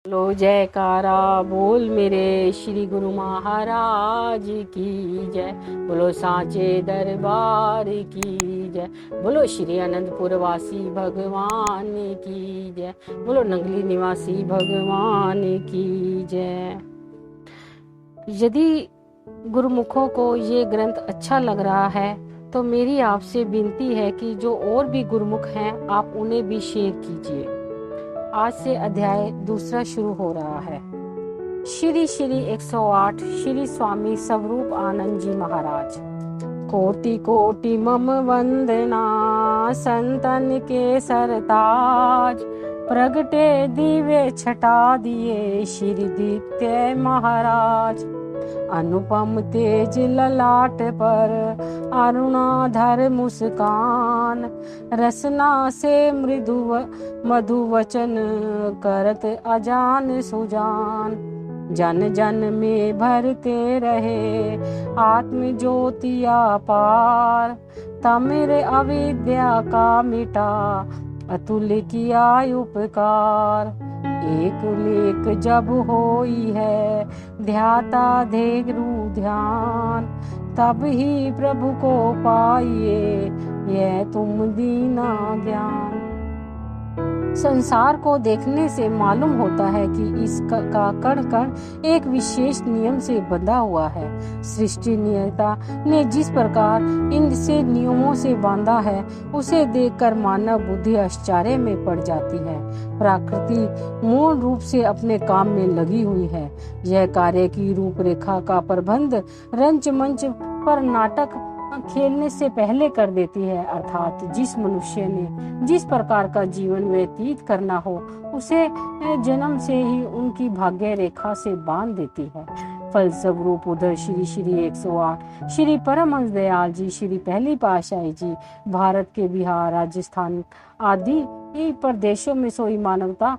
लो जयकारा बोल मेरे श्री गुरु महाराज की जय। बोलो सांचे दरबार की जय। बोलो श्री अनंतपुर वासी भगवान की जय। बोलो नंगली निवासी भगवान की जय। यदि गुरुमुखों को ये ग्रंथ अच्छा लग रहा है तो मेरी आपसे विनती है कि जो और भी गुरुमुख हैं आप उन्हें भी शेयर कीजिए। आज से अध्याय दूसरा शुरू हो रहा है। श्री श्री 108 श्री स्वामी स्वरूप आनंद जी महाराज। कोटि कोटि मम वंदना संतन के सरताज। प्रगटे दिव्य छटा दिए श्री दित्य महाराज। अनुपम तेज ललाट पर अरुणाधर मुस्कान। रसना से मृदु मधु वचन करत अजान सुजान। जन जन में भरते रहे आत्म ज्योतिया पार। तमिर अविद्या का मिटा अतुल किया उपकार। एक लेख जब होई है ध्याता धेरु ध्यान। तब ही प्रभु को पाइए यह तुम दीना ज्ञान। संसार को देखने से मालूम होता है कि इसका कण कण एक विशेष नियम से बंधा हुआ है। सृष्टि नियता ने जिस प्रकार इन से नियमों से बांधा है उसे देखकर मानव बुद्धि आश्चर्य में पड़ जाती है। प्रकृति मूल रूप से अपने काम में लगी हुई है। यह कार्य की रूपरेखा का प्रबंध रंच मंच पर नाटक खेलने से पहले कर देती है। अर्थात जिस मनुष्य ने जिस प्रकार का जीवन व्यतीत करना हो उसे जन्म से ही उनकी भाग्य रेखा से बांध देती है। फलस्वरूप उधर श्री श्री 108 श्री परमहंस दयाल जी श्री पहली पातशाही जी भारत के बिहार राजस्थान आदि प्रदेशों में सोई मानवता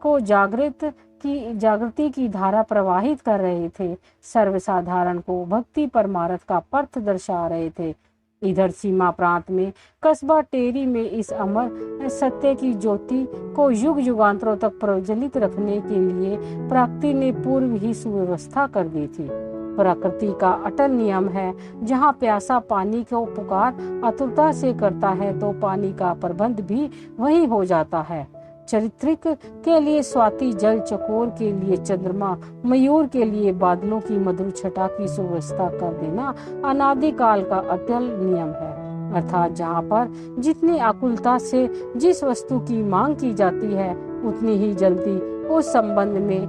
को जागृति की धारा प्रवाहित कर रहे थे। सर्वसाधारण को भक्ति परमार्थ का पथ दर्शा रहे थे। इधर सीमा प्रांत में कस्बा टेरी में इस अमर सत्य की ज्योति को युग युगांतरों तक प्रज्वलित रखने के लिए प्रकृति ने पूर्व ही सुव्यवस्था कर दी थी। प्रकृति का अटल नियम है, जहाँ प्यासा पानी को पुकार आतुरता से करता है तो पानी का प्रबंध भी वही हो जाता है। चरित्रिक के लिए स्वाति जल, चकोर के लिए चंद्रमा, मयूर के लिए बादलों की मधुर छटा की सुव्यवस्था कर देना अनादिकाल का अटल नियम है। अर्थात जहाँ पर जितनी आकुलता से जिस वस्तु की मांग की जाती है उतनी ही जल्दी उस संबंध में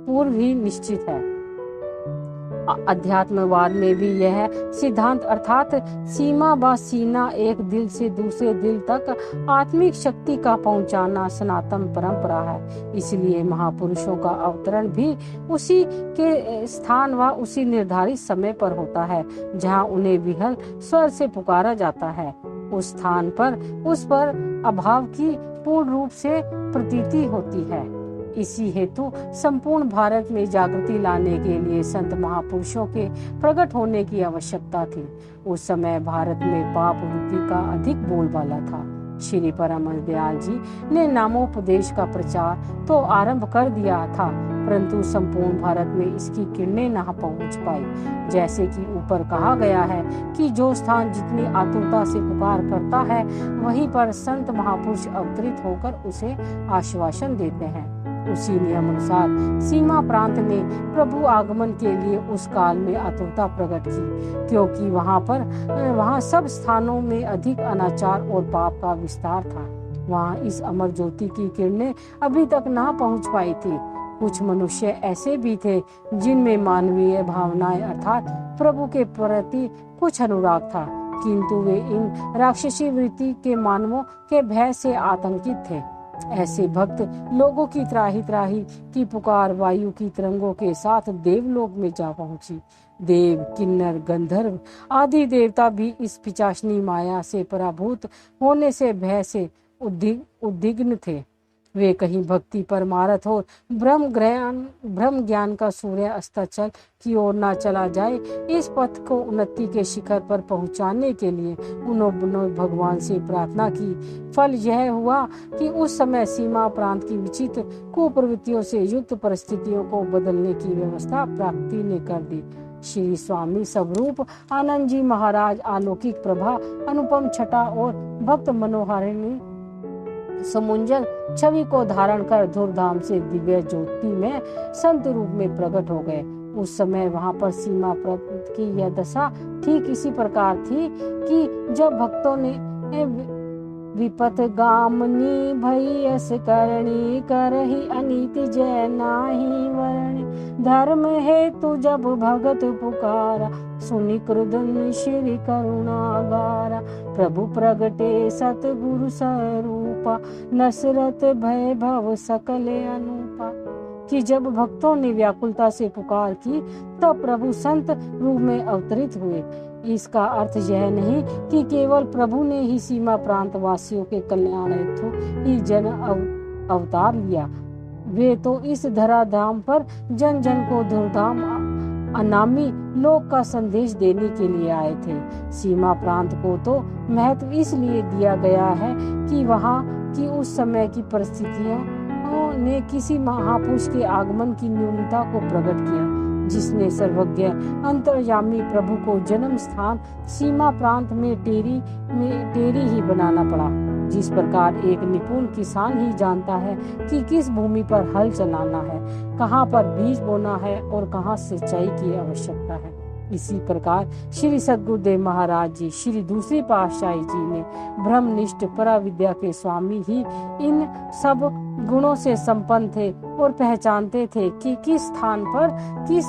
पूर्व ही निश्चित है। अध्यात्मवाद में भी यह सिद्धांत अर्थात सीमा व सीना एक दिल से दूसरे दिल तक आत्मिक शक्ति का पहुंचाना सनातन परंपरा है। इसलिए महापुरुषों का अवतरण भी उसी के स्थान व उसी निर्धारित समय पर होता है जहां उन्हें विहल स्वर से पुकारा जाता है। उस स्थान पर उस पर अभाव की पूर्ण रूप से प्रतीति होती है। इसी हेतु संपूर्ण भारत में जागृति लाने के लिए संत महापुरुषों के प्रकट होने की आवश्यकता थी। उस समय भारत में पाप वृत्ति का अधिक बोलबाला था। श्री परमहंस दयाल जी ने नामोपदेश का प्रचार तो आरंभ कर दिया था, परंतु संपूर्ण भारत में इसकी किरणें न पहुंच पाई। जैसे कि ऊपर कहा गया है कि जो स्थान जितनी आतुरता से पुकार करता है वहीं पर संत महापुरुष अवतरित होकर उसे आश्वासन देते हैं। उसी नियम अनुसार सीमा प्रांत ने प्रभु आगमन के लिए उस काल में आतुरता प्रकट की, क्योंकि वहाँ सब स्थानों में अधिक अनाचार और पाप का विस्तार था। वहाँ इस अमर ज्योति की किरणें अभी तक ना पहुँच पाई थी। कुछ मनुष्य ऐसे भी थे जिनमें मानवीय भावनाएं अर्थात प्रभु के प्रति कुछ अनुराग था, किंतु वे इन राक्षसी वृत्ति के मानवों के भय से आतंकित थे। ऐसे भक्त लोगों की त्राही त्राही की पुकार वायु की तरंगों के साथ देवलोक में जा पहुंची। देव, किन्नर, गंधर्व आदि देवता भी इस पिशाचिनी माया से पराभूत होने से भय से उद्विग्न थे। वे कहीं भक्ति परमारथ हो, ब्रह्म ज्ञान का सूर्य अस्ताचल की ओर ना चला जाए। इस पथ को उन्नति के शिखर पर पहुंचाने के लिए उन्होंने भगवान से प्रार्थना की। फल यह हुआ कि उस समय सीमा प्रांत की विचित्र कुप्रवृत्तियों से युक्त परिस्थितियों को बदलने की व्यवस्था प्रकृति ने कर दी। श्री स्वामी स्वरूप आनंद जी महाराज अलौकिक प्रभा, अनुपम छटा और भक्त मनोहारिणी समुंजल छवि को धारण कर धूमधाम से दिव्य ज्योति में संत रूप में प्रकट हो गए। उस समय वहां पर सीमा प्रांत की यह दशा ठीक इसी प्रकार थी कि जब भक्तों ने विपत गामनी भयस करणी करही अनीति जय नाही वरणी, धर्म हेतु जब भगत पुकारा सुनि क्रुदन श्री करुणागारा, प्रभु प्रगटे सतगुरु स्वरूपा नसरत भय भव सकले अनुपा। कि जब भक्तों ने व्याकुलता से पुकार की तब प्रभु संत रूप में अवतरित हुए। इसका अर्थ यह नहीं कि केवल प्रभु ने ही सीमा प्रांत वासियों के कल्याण हेतु ही जन अवतार लिया। वे तो इस धराधाम पर जन जन को धूमधाम अनामी लोक का संदेश देने के लिए आए थे। सीमा प्रांत को तो महत्व इसलिए दिया गया है कि वहाँ की उस समय की परिस्थितियों ने किसी महापुरुष के आगमन की न्यूनता को प्रकट किया, जिसने सर्वज्ञ अंतर्यामी प्रभु को जन्म स्थान सीमा प्रांत में टेरी ही बनाना पड़ा। जिस प्रकार एक निपुण किसान ही जानता है कि किस भूमि पर हल चलाना है, कहाँ पर बीज बोना है और कहाँ सिंचाई की आवश्यकता है, इसी प्रकार श्री सद्गुरुदेव महाराज जी श्री दूसरी पातशाही जी ने ब्रह्मनिष्ठ पराविद्या के स्वामी ही इन सब गुणों से संपन्न थे और पहचानते थे कि किस स्थान पर किस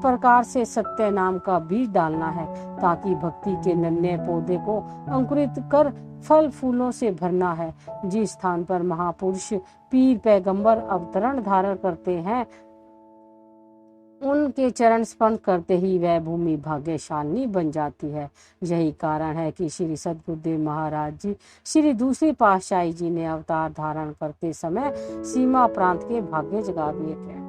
प्रकार से सत्य नाम का बीज डालना है, ताकि भक्ति के नन्हे पौधे को अंकुरित कर फल फूलों से भरना है। जिस स्थान पर महापुरुष पीर पैगंबर अवतरण धारण करते हैं, उनके चरण स्पर्श करते ही वह भूमि भाग्यशाली बन जाती है। यही कारण है कि श्री सद्गुरुदेव महाराज जी श्री दूसरी पातशाही जी ने अवतार धारण करते समय सीमा प्रांत के भाग्य जगा दिए थे।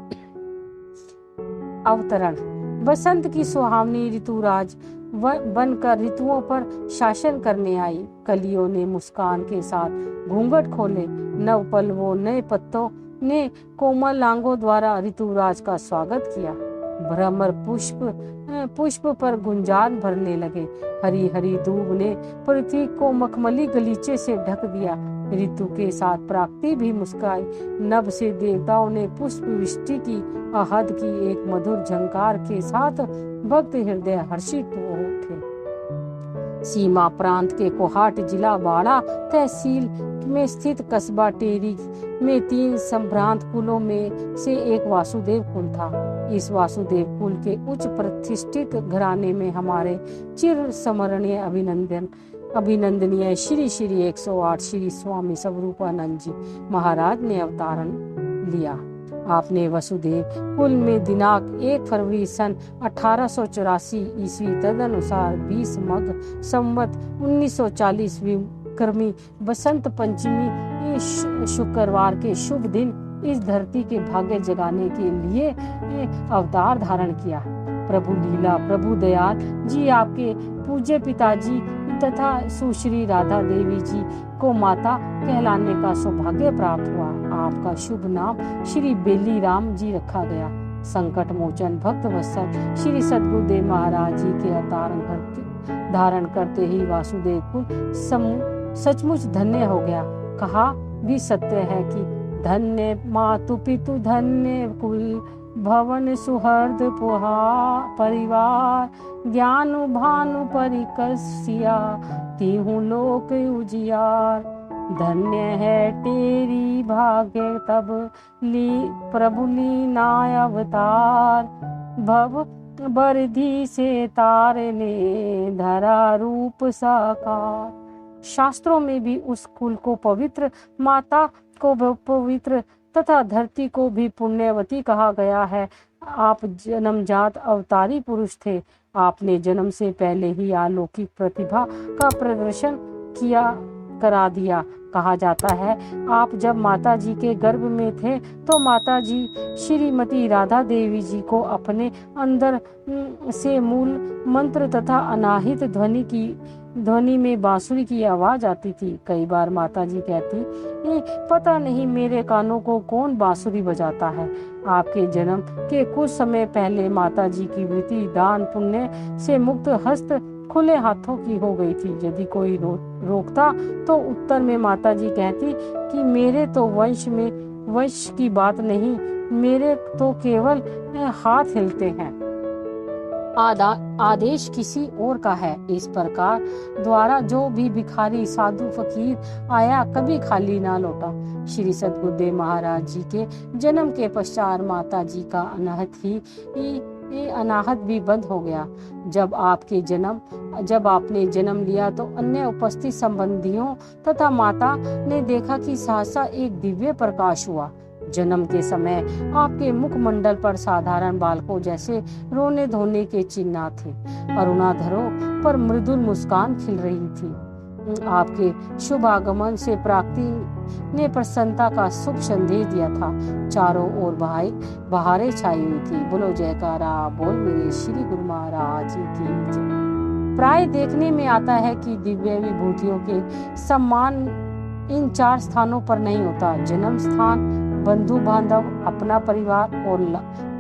अवतरण। बसंत की सुहावनी ऋतुराज बनकर ऋतुओं पर शासन करने आई। कलियों ने मुस्कान के साथ घूंघट खोले। नव पल्लवों नए पत्तों ने कोमल लांगों द्वारा ऋतुराज का स्वागत किया। भ्रमर पुष्प पर गुंजार भरने लगे। हरी हरी धूप ने पृथ्वी को मखमली गलीचे से ढक दिया। ऋतु के साथ प्रकृति भी मुस्काई। नभ से देवताओं ने पुष्प वृष्टि की। आहद की एक मधुर झंकार के साथ भक्त हृदय हर्षित हो उठे। सीमा प्रांत के कोहाट जिला बाड़ा तहसील में स्थित कस्बा टेरी में 3 संभ्रांत कुलों में से एक वासुदेव कुल था। इस वासुदेव कुल के उच्च प्रतिष्ठित घराने में हमारे चिर स्मरणीय अभिनंदनीय श्री 108 श्री स्वामी स्वरूपानंद जी महाराज ने अवतारण लिया। आपने वसुदेव कुल में दिनांक 1 फरवरी सन 1884 ईस्वी तदनुसार 20 मघ संवत 1940 विक्रमी बसंत पंचमी शुक्रवार के शुभ दिन इस धरती के भाग्य जगाने के लिए अवतार धारण किया। प्रभु लीला प्रभु दयाल जी आपके पूज्य पिताजी तथा सुश्री राधा देवी जी को माता कहलाने का सौभाग्य प्राप्त हुआ। आपका शुभ नाम श्री बेली राम जी रखा गया। संकट मोचन भक्त वत्सल श्री सद्गुरुदेव महाराज जी के अवतार धारण करते ही वासुदेव कुल सचमुच धन्य हो गया। कहा भी सत्य है कि धन्य मातु पितु धन्य कुल भवन सुहृद परिवार ज्ञानु भानु परिकसिया तिहु लोक उजियार। धन्य है तेरी भाग्य तब प्रभु लीना अवतार भव बरधी से तारने धरा रूप साकार। शास्त्रों में भी उस कुल को पवित्र, माता को पवित्र तथा धरती को भी पुण्यवती कहा गया है। आप जन्मजात अवतारी पुरुष थे। आपने जन्म से पहले ही अलौकिक प्रतिभा का प्रदर्शन करा दिया। कहा जाता है आप जब माता जी के गर्भ में थे तो माता जी श्रीमती राधा देवी जी को अपने अंदर से मूल मंत्र तथा अनाहित ध्वनि में बांसुरी की आवाज आती थी। कई बार माता जी कहती पता नहीं मेरे कानों को कौन बांसुरी बजाता है। आपके जन्म के कुछ समय पहले माता जी की वृत्ति दान पुण्य से मुक्त हस्त खुले हाथों की हो गई थी। यदि कोई रोकता तो उत्तर में माता जी कहती कि मेरे तो वंश की बात नहीं, मेरे तो केवल हाथ हिलते हैं, आदेश किसी और का है। इस प्रकार द्वारा जो भी भिखारी साधु फकीर आया कभी खाली ना लौटा। श्री सद्गुरुदेव महाराज जी के जन्म के पश्चात माता जी का अनाहत भी बंद हो गया। जब आपने जन्म लिया तो अन्य उपस्थित संबंधियों तथा माता ने देखा कि सहसा एक दिव्य प्रकाश हुआ। जन्म के समय आपके मुखमंडल पर साधारण बालकों जैसे रोने धोने के चिन्ह थे। अरुणाधरों पर मृदुल मुस्कान खिल रही थी। आपके शुभ आगमन से प्रकृति ने प्रसन्नता का शुभ संदेश दिया था। चारों ओर बहारें छाई हुई थी। बोलो जयकारा बोल मेरे श्री गुरु महाराज की जय। प्राय देखने में आता है कि दिव्य विभूतियों के सम्मान इन 4 स्थानों पर नहीं होता: जन्म स्थान, बंधु बांधव, अपना परिवार और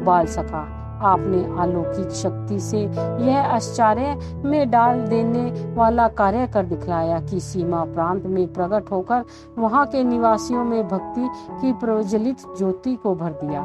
बाल सखा। आपने अलौकिक शक्ति से यह आश्चर्य में डाल देने वाला कार्य कर दिखलाया कि सीमा प्रांत में प्रकट होकर वहां के निवासियों में भक्ति की प्रज्वलित ज्योति को भर दिया।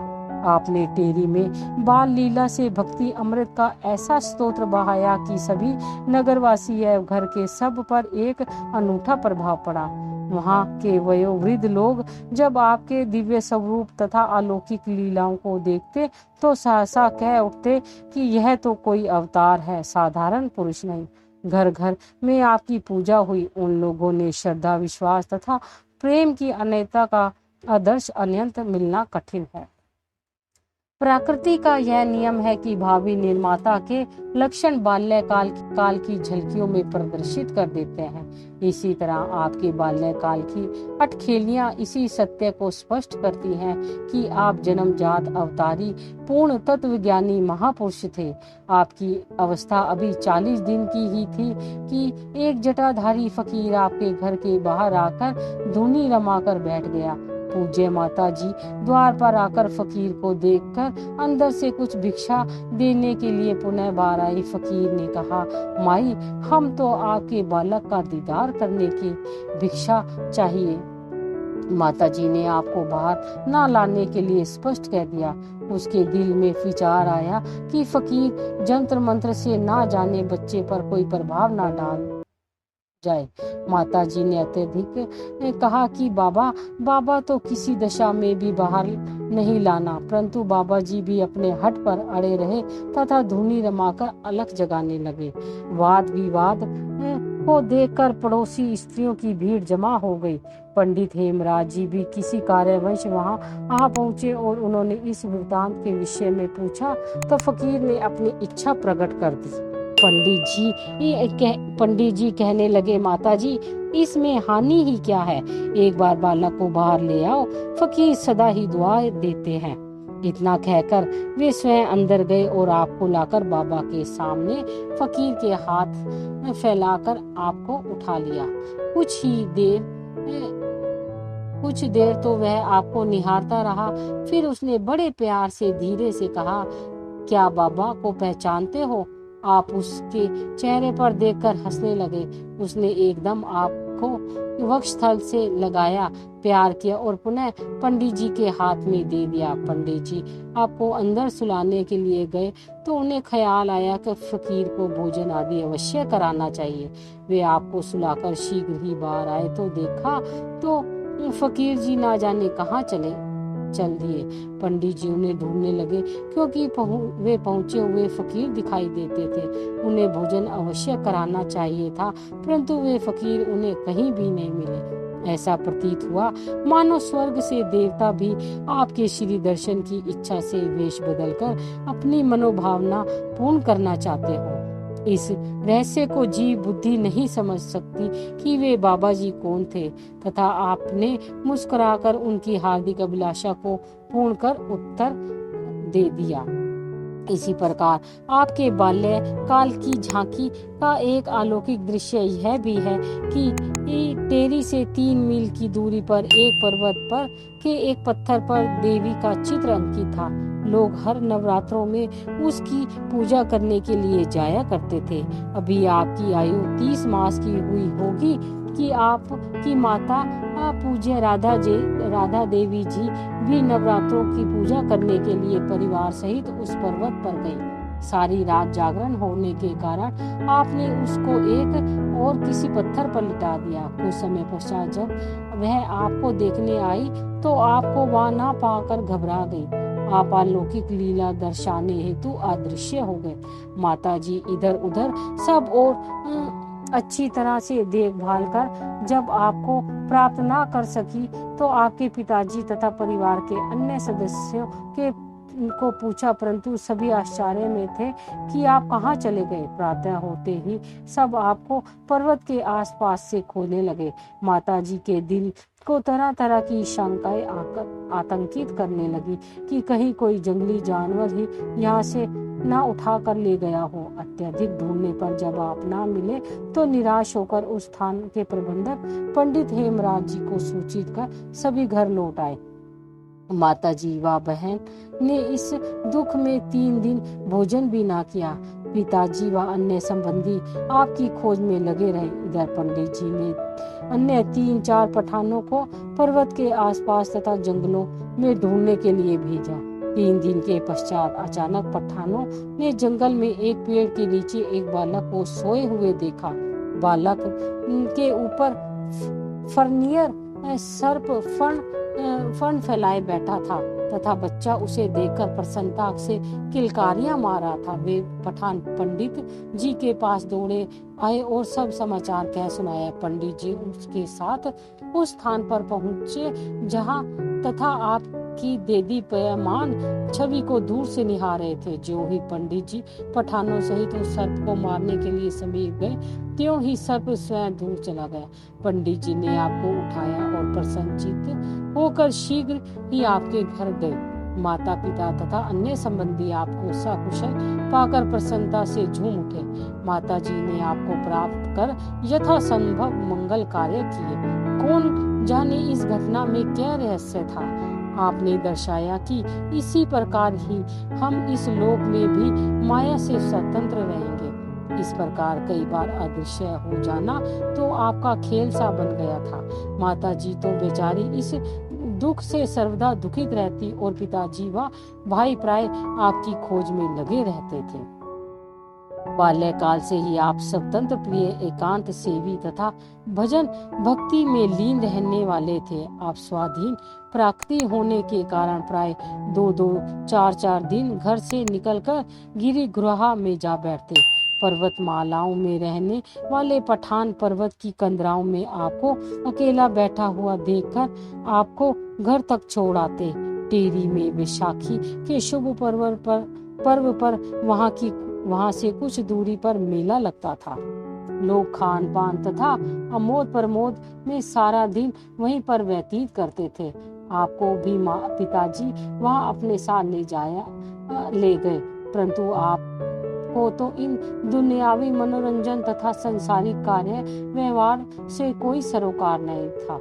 आपने टेरी में बाल लीला से भक्ति अमृत का ऐसा स्तोत्र बहाया कि सभी नगरवासी एवं घर के सब पर एक अनूठा प्रभाव पड़ा। वहाँ के वयोवृद्ध लोग जब आपके दिव्य स्वरूप तथा अलौकिक लीलाओं को देखते तो सहसा कह उठते कि यह तो कोई अवतार है, साधारण पुरुष नहीं। घर घर में आपकी पूजा हुई। उन लोगों ने श्रद्धा, विश्वास तथा प्रेम की अनन्यता का आदर्श अनंत मिलना कठिन है। प्रकृति का यह नियम है कि भावी निर्माता के लक्षण बाल्यकाल की झलकियों में प्रदर्शित कर देते हैं। इसी तरह आपके बाल्यकाल की अटखेलियां इसी सत्य को स्पष्ट करती हैं कि आप जन्मजात अवतारी पूर्ण तत्वज्ञानी महापुरुष थे। आपकी अवस्था अभी 40 दिन की ही थी कि एक जटाधारी फकीर आपके घर के बाहर आकर धुनी रमाकर बैठ गया। पूज्य माता जी द्वार पर आकर फकीर को देखकर अंदर से कुछ भिक्षा देने के लिए पुनः बाहर आई। फकीर ने कहा, माई, हम तो आपके बालक का दीदार करने की भिक्षा चाहिए। माता जी ने आपको बाहर ना लाने के लिए स्पष्ट कह दिया। उसके दिल में विचार आया कि फकीर जंत्र मंत्र से ना जाने बच्चे पर कोई प्रभाव ना डाल जाए। माता जी ने अत्यधिक कहा कि बाबा तो किसी दशा में भी बाहर नहीं लाना, परंतु बाबा जी भी अपने हट पर अड़े रहे तथा धुनी रमाकर अलख जगाने लगे। वाद विवाद को देखकर पड़ोसी स्त्रियों की भीड़ जमा हो गई। पंडित हेमराज जी भी किसी कार्यवश वहां आ पहुंचे और उन्होंने इस वृत्तांत के विषय में पूछा तो फकीर ने अपनी इच्छा प्रकट कर दी। पंडित जी कहने लगे, माता जी, इसमें हानि ही क्या है, एक बार बालक को बाहर ले आओ, फकीर सदा ही दुआ देते हैं। इतना कहकर वे स्वयं अंदर गए और आपको लाकर बाबा के सामने फकीर के हाथ फैलाकर आपको उठा लिया। कुछ देर तो वह आपको निहारता रहा, फिर उसने बड़े प्यार से धीरे से कहा, क्या बाबा को पहचानते हो? आप उसके चेहरे पर देखकर हंसने लगे। उसने एकदम आपको वक्षस्थल से लगाया, प्यार किया और पुनः पंडित जी के हाथ में दे दिया। पंडित जी आपको अंदर सुलाने के लिए गए तो उन्हें ख्याल आया कि फकीर को भोजन आदि अवश्य कराना चाहिए। वे आपको सुलाकर शीघ्र ही बाहर आए तो देखा तो फकीर जी ना जाने कहाँ चल दिए। पंडित जी उन्हें ढूंढने लगे क्योंकि वे पहुंचे हुए फकीर दिखाई देते थे। उन्हें भोजन अवश्य कराना चाहिए था, परंतु वे फकीर उन्हें कहीं भी नहीं मिले। ऐसा प्रतीत हुआ मानो स्वर्ग से देवता भी आपके श्री दर्शन की इच्छा से वेश बदलकर अपनी मनोभावना पूर्ण करना चाहते हो। इस रहस्य को जीव बुद्धि नहीं समझ सकती कि वे बाबा जी कौन थे, तथा आपने मुस्कुराकर उनकी हार्दिक अभिलाषा को पूर्ण कर उत्तर दे दिया। इसी प्रकार आपके बाल्य काल की झांकी का एक अलौकिक दृश्य यह भी है कि टेरी से 3 मील की दूरी पर एक पर्वत पर के एक पत्थर पर देवी का चित्र अंकित था। लोग हर नवरात्रों में उसकी पूजा करने के लिए जाया करते थे। अभी आपकी आयु 30 मास की हुई होगी कि आपकी माता पूज्य राधा देवी जी भी नवरात्रों की पूजा करने के लिए परिवार सहित उस पर्वत पर गई। सारी रात जागरण होने के कारण आपने उसको एक और किसी पत्थर पर लिटा दिया। कुछ समय पश्चात जब वह आपको देखने आई तो आपको वहां ना पाकर घबरा गई। आप अलौकिक लीला दर्शाने हेतु अदृश्य हो गए। माता जी इधर उधर सब और अच्छी तरह से देखभाल कर जब आपको प्राप्त ना कर सकी तो आपके पिताजी तथा परिवार के अन्य सदस्यों को पूछा, परंतु सभी आश्चर्य में थे कि आप कहाँ चले गए। प्रातः होते ही सब आपको पर्वत के आसपास से खोजने लगे। माताजी के दिल को तरह तरह की शंकाएं आतंकित करने लगी कि कहीं कोई जंगली जानवर ही यहाँ से ना उठा कर ले गया हो। अत्यधिक ढूंढने पर जब आप ना मिले तो निराश होकर उस स्थान के प्रबंधक पंडित हेमराज जी को सूचित कर सभी घर लौट आए। माता जी व बहन ने इस दुख में 3 दिन भोजन भी ना किया। पिताजी व अन्य संबंधी आपकी खोज में लगे रहे। इधर पंडित जी ने अन्य 3-4 पठानों को पर्वत के आसपास तथा जंगलों में ढूंढने के लिए भेजा। 3 दिन के पश्चात अचानक पठानों ने जंगल में एक पेड़ के नीचे एक बालक को सोए हुए देखा। बालक के ऊपर फर्नियर सर्प फन फैलाए बैठा था तथा बच्चा उसे देखकर प्रसन्नता से किलकारियां मार रहा था। वे पठान पंडित जी के पास दौड़े आए और सब समाचार कह सुनाया। पंडित जी उसके साथ उस स्थान पर पहुंचे जहां तथा आपकी देदीप्यमान छवि को दूर से निहार रहे थे। जो ही पंडित जी पठानों सहित उस सर्प को मारने के लिए समीप गए, त्यों ही सर्प स्वयं दूर चला गया। पंडित जी ने आपको उठाया और प्रसन्नचित्त होकर शीघ्र ही आपके घर गए। माता पिता तथा अन्य संबंधी आपको सकुशल पाकर प्रसन्नता से झूम उठे। माता जी ने आपको प्राप्त कर यथासंभव मंगल कार्य किए। कौन जाने इस घटना में क्या रहस्य था। आपने दर्शाया कि इसी प्रकार ही हम इस लोक में भी माया से स्वतंत्र रहेंगे। इस प्रकार कई बार अदृश्य हो जाना तो आपका खेल सा बन गया था। माता जी तो बेचारी इस दुख से सर्वदा दुखित रहती और पिताजी व भाई प्राय आपकी खोज में लगे रहते थे। बाल्यकाल से ही आप स्वतंत्र प्रिय, एकांत सेवी तथा भजन भक्ति में लीन रहने वाले थे। आप स्वाधीन प्रकृति होने के कारण प्राय 2-2, 4-4 दिन घर से निकलकर गिरिगृह में जा बैठते। पर्वतमालाओं में रहने वाले पठान पर्वत की कंदराओं में आपको अकेला बैठा हुआ देखकर आपको घर तक छोड़ आते। टेरी में वैशाखी के शुभ पर्व पर वहां से कुछ दूरी पर मेला लगता था। लोग खान पान तथा अमोद प्रमोद में सारा दिन वहीं पर व्यतीत करते थे। आपको भी पिताजी वहां अपने साथ ले गए, परंतु आपको तो इन दुनियावी मनोरंजन तथा सांसारिक कार्य व्यवहार से कोई सरोकार नहीं था।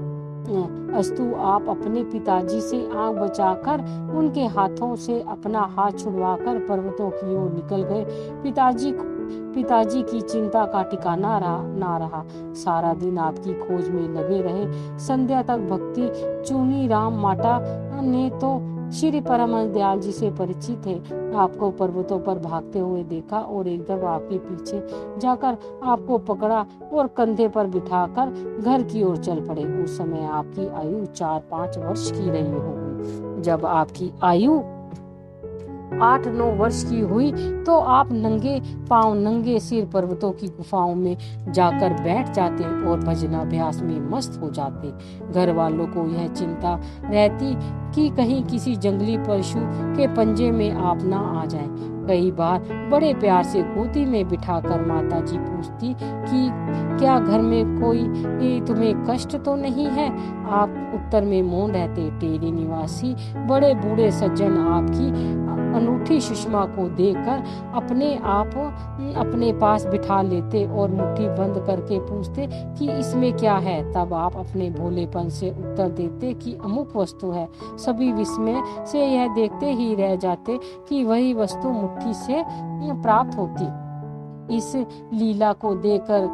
अस्तु आप अपने पिताजी से आंख बचाकर उनके हाथों से अपना हाथ छुड़वाकर पर्वतों की ओर निकल गए। पिताजी की चिंता का ठिकाना ना रहा। सारा दिन आपकी खोज में लगे रहे। संध्या तक भक्ति चुनी राम माटा ने तो श्री परमहंस दयाल जी से परिचित थे। आपको पर्वतों पर भागते हुए देखा और एकदम आपके पीछे जाकर आपको पकड़ा और कंधे पर बिठाकर घर की ओर चल पड़े। उस समय आपकी आयु 4-5 वर्ष की रही होगी। जब आपकी आयु 8-9 वर्ष की हुई तो आप नंगे पांव नंगे सिर पर्वतों की गुफाओं में जाकर बैठ जाते और भजनाभ्यास में मस्त हो जाते। घर वालों को यह चिंता रहती कि कहीं किसी जंगली पशु के पंजे में आप ना आ जाएं। कई बार बड़े प्यार से गोदी में बिठाकर माता जी पूछती कि क्या घर में कोई तुम्हें कष्ट तो नहीं है। आप उत्तर में मौन रहते। टेरी निवासी बड़े बूढ़े सज्जन आपकी अनूठी सुषमा को देखकर अपने आप अपने पास बिठा लेते और मुट्ठी बंद करके पूछते कि इसमें क्या है। तब आप अपने भोलेपन से उत्तर देते कि अमुक वस्तु है। सभी विस्मय से यह देखते ही रह जाते कि वही वस्तु मुट्ठी से प्राप्त होती। इस लीला को देखकर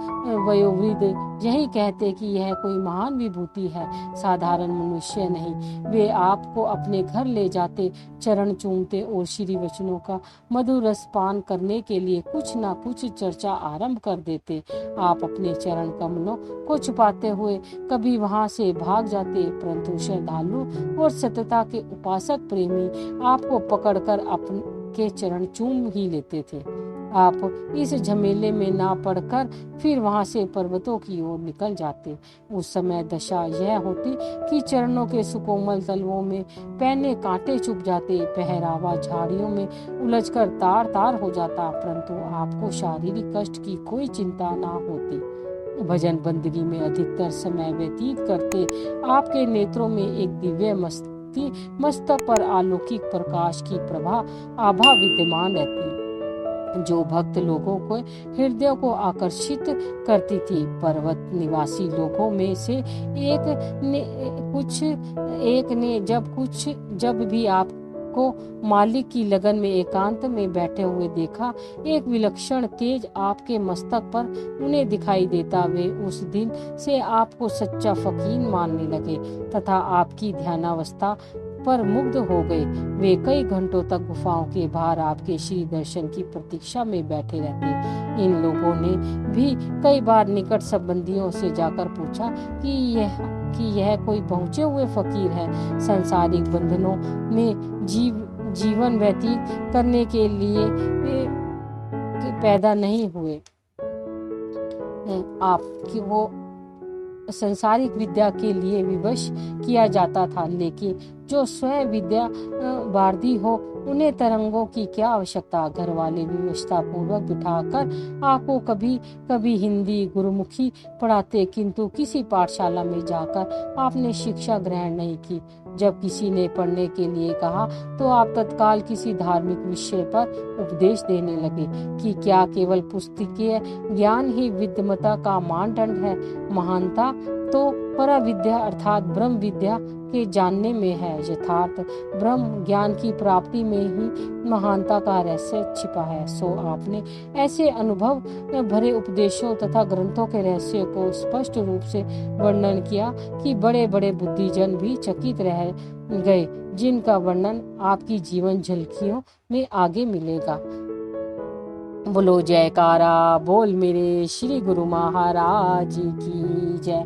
वयोवृद्ध यही कहते कि यह कोई महान विभूति है, साधारण मनुष्य नहीं। वे आपको अपने घर ले जाते, चरण चूमते और श्री वचनों का मधुर रस पान करने के लिए कुछ न कुछ चर्चा आरंभ कर देते। आप अपने चरण कमलों को छुपाते हुए कभी वहां से भाग जाते, परंतु श्रद्धालु और सतता के उपासक प्रेमी आपको पकड़कर आपके चरण चूम ही लेते थे। आप इस झमेले में ना पड़कर फिर वहां से पर्वतों की ओर निकल जाते। उस समय दशा यह होती कि चरणों के सुकोमल तलवों में पैने कांटे चुभ जाते, पहरावा झाड़ियों में उलझकर तार तार हो जाता, परंतु आपको शारीरिक कष्ट की कोई चिंता ना होती। भजन बंदगी में अधिकतर समय व्यतीत करते आपके नेत्रों में एक दिव्य मस्तक पर अलौकिक प्रकाश की आभा विद्यमान रहती, जो भक्त लोगों को हृदय को आकर्षित करती थी। पर्वत निवासी लोगों में से एक ने जब भी आपको मालिक की लगन में एकांत में बैठे हुए देखा, एक विलक्षण तेज आपके मस्तक पर उन्हें दिखाई देता। वे उस दिन से आपको सच्चा फकीर मानने लगे तथा आपकी ध्यानावस्था पर मुग्ध हो गए। वे कई घंटों तक गुफाओं के बाहर आपके श्री दर्शन की प्रतीक्षा में बैठे रहते। इन लोगों ने भी कई बार निकट संबंधियों से जाकर पूछा कि यह कोई पहुंचे हुए फकीर है, सांसारिक बंधनों में जीवन व्यतीत करने के लिए पैदा नहीं हुए। आपकी वो संसारिक विद्या के लिए विवश किया जाता था, लेकिन जो स्वयं विद्या बार्दी हो उन्हें तरंगों की क्या आवश्यकता। घर वाले विवशता पूर्वक बिठाकर आपको कभी कभी हिंदी गुरुमुखी पढ़ाते, किंतु किसी पाठशाला में जाकर आपने शिक्षा ग्रहण नहीं की। जब किसी ने पढ़ने के लिए कहा तो आप तत्काल किसी धार्मिक विषय पर उपदेश देने लगे कि क्या केवल पुस्तकीय ज्ञान ही विद्वता का मानदंड है। महानता तो पराविद्या अर्थात ब्रह्म विद्या के जानने में है। यथार्थ ब्रह्म ज्ञान की प्राप्ति में ही महानता का रहस्य छिपा है। सो आपने ऐसे अनुभव भरे उपदेशों तथा ग्रंथों के रहस्य को स्पष्ट रूप से वर्णन किया कि बड़े बड़े बुद्धिजन भी चकित रह गए, जिनका वर्णन आपकी जीवन झलकियों में आगे मिलेगा। बोलो जयकारा बोल मेरे श्री गुरु महाराज की जय।